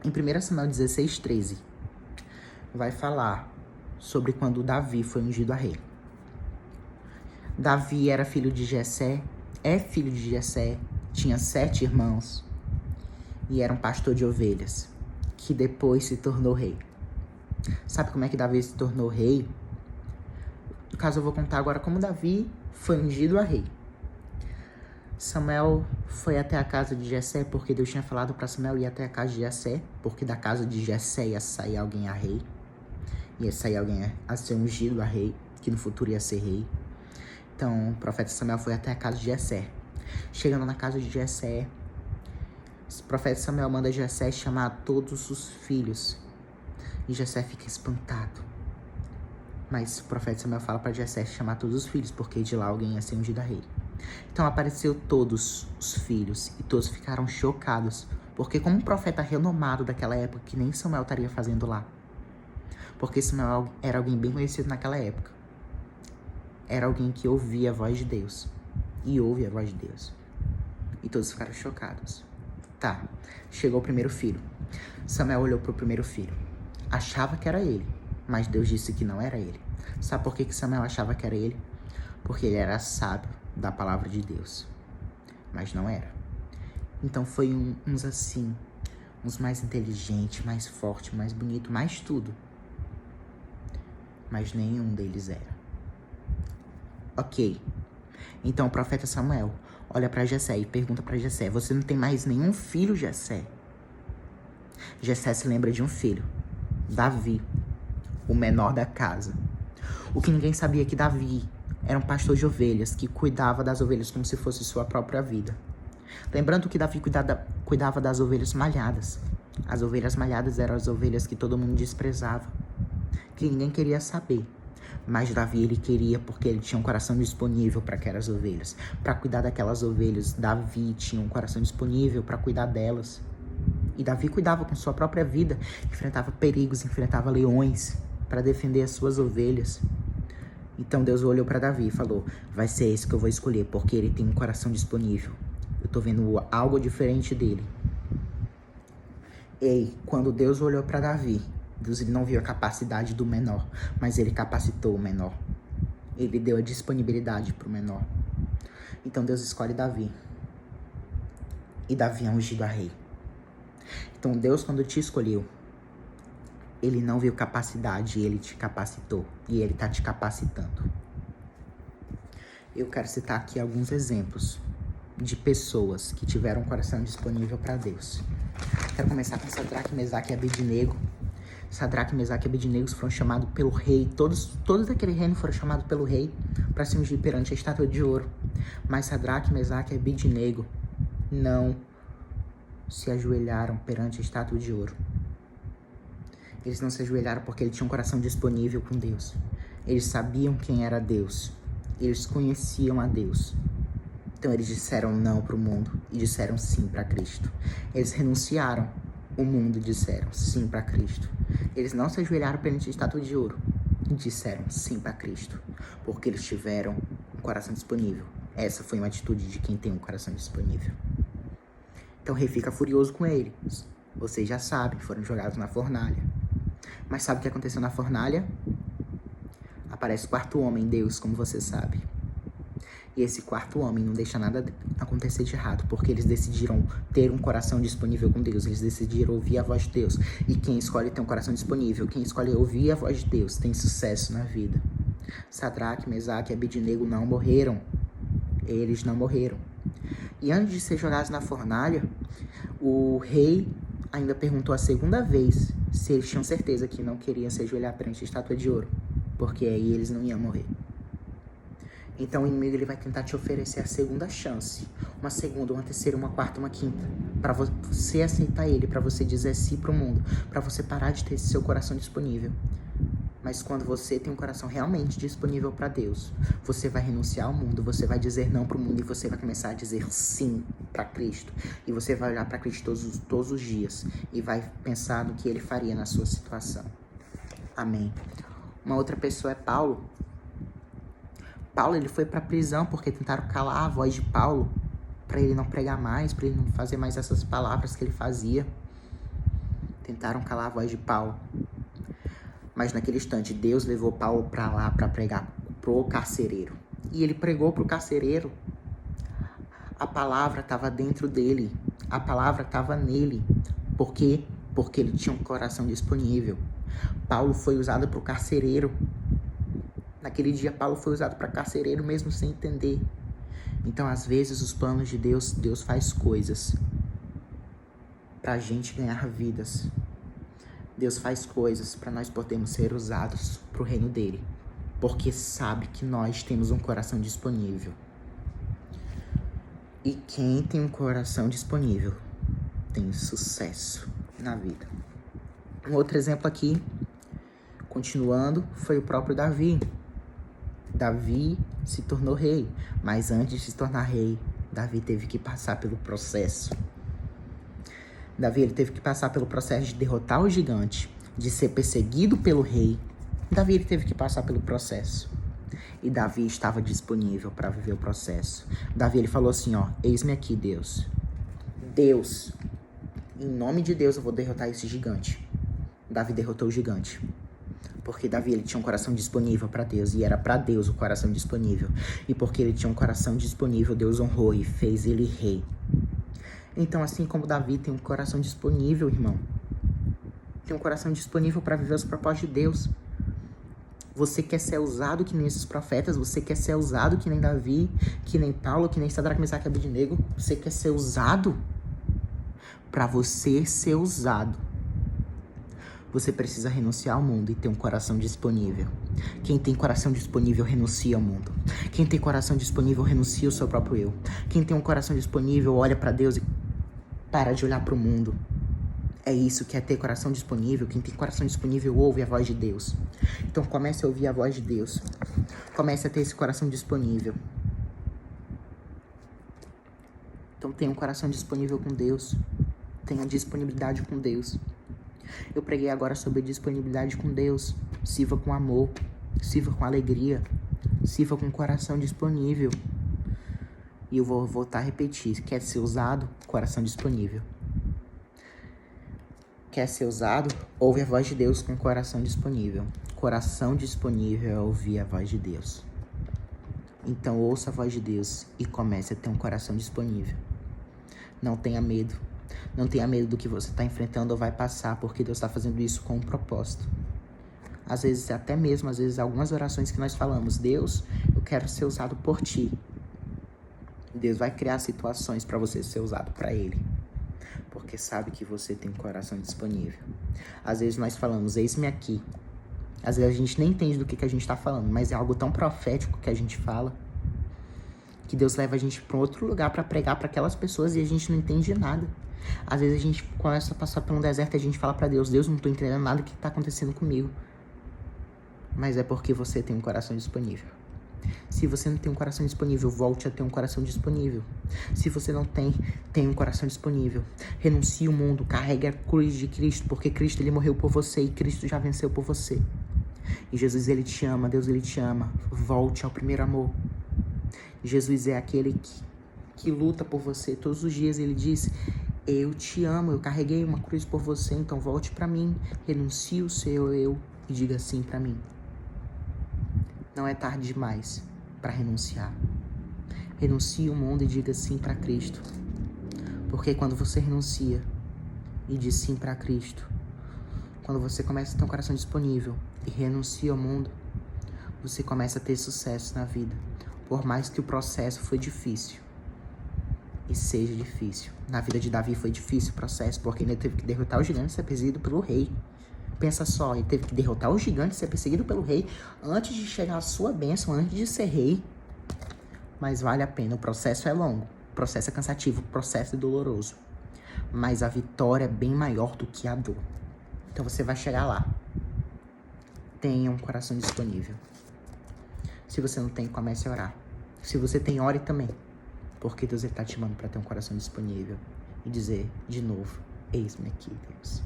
Em 1 Samuel 16:13, vai falar sobre quando Davi foi ungido a rei. Davi era filho de Jessé, tinha 7 irmãos e era um pastor de ovelhas, que depois se tornou rei. Sabe como é que Davi se tornou rei? No caso, eu vou contar agora como Davi foi ungido a rei. Samuel foi até a casa de Jessé, porque Deus tinha falado para Samuel ir até a casa de Jessé, porque da casa de Jessé ia sair alguém a rei. Ia sair alguém a ser ungido a rei, que no futuro ia ser rei. Então, o profeta Samuel foi até a casa de Jessé. Chegando na casa de Jessé, o profeta Samuel manda Jessé chamar todos os filhos. E Jessé fica espantado. Mas o profeta Samuel fala para Jessé chamar todos os filhos, porque de lá alguém ia ser ungido a rei. Então apareceu todos os filhos e todos ficaram chocados, porque como um profeta renomado daquela época, que nem Samuel estaria fazendo lá. Porque Samuel era alguém bem conhecido naquela época. Era alguém que ouvia a voz de Deus. E ouve a voz de Deus. E todos ficaram chocados. Tá, chegou o primeiro filho. Samuel olhou pro primeiro filho. Achava que era ele, mas Deus disse que não era ele. Sabe por que Samuel achava que era ele? Porque ele era sábio da palavra de Deus. Mas não era. Então foi uns assim, uns mais inteligentes, mais forte, mais bonito, mais tudo. Mas nenhum deles era. Ok. Então o profeta Samuel olha para Jessé e pergunta para Jessé: você não tem mais nenhum filho, Jessé? Jessé se lembra de um filho, Davi, o menor da casa. O que ninguém sabia é que Davi era um pastor de ovelhas que cuidava das ovelhas como se fosse sua própria vida. Lembrando que Davi cuidava das ovelhas malhadas. As ovelhas malhadas eram as ovelhas que todo mundo desprezava, que ninguém queria saber. Mas Davi, ele queria, porque ele tinha um coração disponível para aquelas ovelhas. Para cuidar daquelas ovelhas, Davi tinha um coração disponível para cuidar delas. E Davi cuidava com sua própria vida, enfrentava perigos, enfrentava leões para defender as suas ovelhas. Então Deus olhou para Davi e falou: vai ser esse que eu vou escolher, porque ele tem um coração disponível. Eu tô vendo algo diferente dele. E quando Deus olhou para Davi, Deus não viu a capacidade do menor, mas ele capacitou o menor. Ele deu a disponibilidade para o menor. Então Deus escolhe Davi. E Davi é ungido a rei. Então Deus, quando te escolheu, ele não viu capacidade, ele te capacitou. E ele tá te capacitando. Eu quero citar aqui alguns exemplos de pessoas que tiveram um coração disponível para Deus. Quero começar com Sadraque, Mesaque e Abednego. Sadraque, Mesaque e Abednego foram chamados pelo rei. Todos daquele reino foram chamados pelo rei para se ungir perante a estátua de ouro. Mas Sadraque, Mesaque e Abednego não se ajoelharam perante a estátua de ouro. Eles não se ajoelharam porque eles tinham um coração disponível com Deus. Eles sabiam quem era Deus. Eles conheciam a Deus. Então eles disseram não para o mundo e disseram sim para Cristo. Eles renunciaram o mundo e disseram sim para Cristo. Eles não se ajoelharam perante a estátua de ouro e disseram sim para Cristo, porque eles tiveram um coração disponível. Essa foi uma atitude de quem tem um coração disponível. Então o rei fica furioso com eles. Vocês já sabem, foram jogados na fornalha. Mas sabe o que aconteceu na fornalha? Aparece o quarto homem, Deus, como você sabe. E esse quarto homem não deixa nada acontecer de errado, porque eles decidiram ter um coração disponível com Deus. Eles decidiram ouvir a voz de Deus. E quem escolhe ter um coração disponível, quem escolhe ouvir a voz de Deus, tem sucesso na vida. Sadraque, Mesaque e Abednego não morreram. Eles não morreram. E antes de ser jogados na fornalha, o rei ainda perguntou a segunda vez se eles tinham certeza que não queriam se ajoelhar perante a estátua de ouro, porque aí eles não iam morrer. Então o inimigo, ele vai tentar te oferecer a segunda chance, uma segunda, uma terceira, uma quarta, uma quinta, para você aceitar ele, para você dizer sim pro mundo, para você parar de ter esse seu coração disponível. Mas quando você tem um coração realmente disponível para Deus, você vai renunciar ao mundo, você vai dizer não pro mundo e você vai começar a dizer sim para Cristo. E você vai olhar para Cristo todos os dias e vai pensar no que ele faria na sua situação. Amém. Uma outra pessoa é Paulo. Paulo, ele foi para a prisão porque tentaram calar a voz de Paulo, para ele não pregar mais, para ele não fazer mais essas palavras que ele fazia. tentaram calar a voz de Paulo. Mas naquele instante, Deus levou Paulo para lá para pregar pro carcereiro. E ele pregou pro carcereiro. A palavra estava dentro dele. A palavra estava nele. Por quê? Porque ele tinha um coração disponível. Paulo foi usado pro carcereiro. Naquele dia, Paulo foi usado para carcereiro mesmo sem entender. Então, às vezes, os planos de Deus, Deus faz coisas pra gente ganhar vidas. Deus faz coisas para nós podermos ser usados pro reino dele. Porque sabe que nós temos um coração disponível. E quem tem um coração disponível tem sucesso na vida. Um outro exemplo aqui, continuando, foi o próprio Davi. Davi se tornou rei, mas antes de se tornar rei, Davi teve que passar pelo processo. Davi ele teve que passar pelo processo de derrotar o gigante, de ser perseguido pelo rei. Davi ele teve que passar pelo processo. E Davi estava disponível para viver o processo. Davi ele falou assim, ó, eis-me aqui, Deus. Deus, em nome de Deus eu vou derrotar esse gigante. Davi derrotou o gigante. Porque Davi ele tinha um coração disponível para Deus. E era para Deus o coração disponível. E porque ele tinha um coração disponível, Deus honrou e fez ele rei. Então, assim como Davi tem um coração disponível, irmão. Tem um coração disponível para viver os propósitos de Deus. Você quer ser usado que nem esses profetas? Você quer ser usado que nem Davi, que nem Paulo, que nem Sadraque, Mesaque e Abednego? Você quer ser usado? Para você ser usado, você precisa renunciar ao mundo e ter um coração disponível. Quem tem coração disponível renuncia ao mundo. Quem tem coração disponível renuncia ao seu próprio eu. Quem tem um coração disponível olha para Deus e para de olhar para o mundo. É isso que é ter coração disponível. Quem tem coração disponível ouve a voz de Deus. Então comece a ouvir a voz de Deus. Comece a ter esse coração disponível. Então tenha um coração disponível com Deus. Tenha disponibilidade com Deus. Eu preguei agora sobre disponibilidade com Deus. Sirva com amor. Sirva com alegria. Sirva com coração disponível. E eu vou voltar a repetir. Quer ser usado? Coração disponível. Quer ser usado? Ouve a voz de Deus com coração disponível. Coração disponível é ouvir a voz de Deus. Então ouça a voz de Deus e comece a ter um coração disponível. Não tenha medo. Não tenha medo do que você está enfrentando ou vai passar, porque Deus está fazendo isso com um propósito. Às vezes, até mesmo, algumas orações que nós falamos, Deus, eu quero ser usado por Ti. Deus vai criar situações para você ser usado para Ele. Porque sabe que você tem um coração disponível. Às vezes nós falamos, eis-me aqui. Às vezes a gente nem entende do que a gente está falando, mas é algo tão profético que a gente fala, que Deus leva a gente para um outro lugar para pregar para aquelas pessoas e a gente não entende nada. Às vezes a gente começa a passar por um deserto e a gente fala para Deus, Deus, não estou entendendo nada do que está acontecendo comigo. Mas é porque você tem um coração disponível. Se você não tem um coração disponível, volte a ter um coração disponível. Se você não tem, tenha um coração disponível. Renuncie o mundo, carregue a cruz de Cristo, porque Cristo ele morreu por você e Cristo já venceu por você. E Jesus ele te ama, Deus ele te ama. Volte ao primeiro amor. Jesus é aquele que luta por você todos os dias. Ele diz, eu te amo, eu carreguei uma cruz por você, então volte para mim. Renuncie o seu eu e diga sim para mim. Não é tarde demais para renunciar. Renuncie o mundo e diga sim para Cristo. Porque quando você renuncia e diz sim para Cristo, quando você começa a ter um coração disponível e renuncia ao mundo, você começa a ter sucesso na vida. Por mais que o processo foi difícil e seja difícil. Na vida de Davi foi difícil o processo, porque ele teve que derrotar o gigante e ser perseguido pelo rei. Pensa só, ele teve que derrotar o gigante, ser perseguido pelo rei, antes de chegar à sua bênção, antes de ser rei. Mas vale a pena, o processo é longo, o processo é cansativo, o processo é doloroso. Mas a vitória é bem maior do que a dor. Então você vai chegar lá. Tenha um coração disponível. Se você não tem, comece a orar. Se você tem, ore também. Porque Deus está te chamando para ter um coração disponível. E dizer de novo, eis-me aqui, Deus.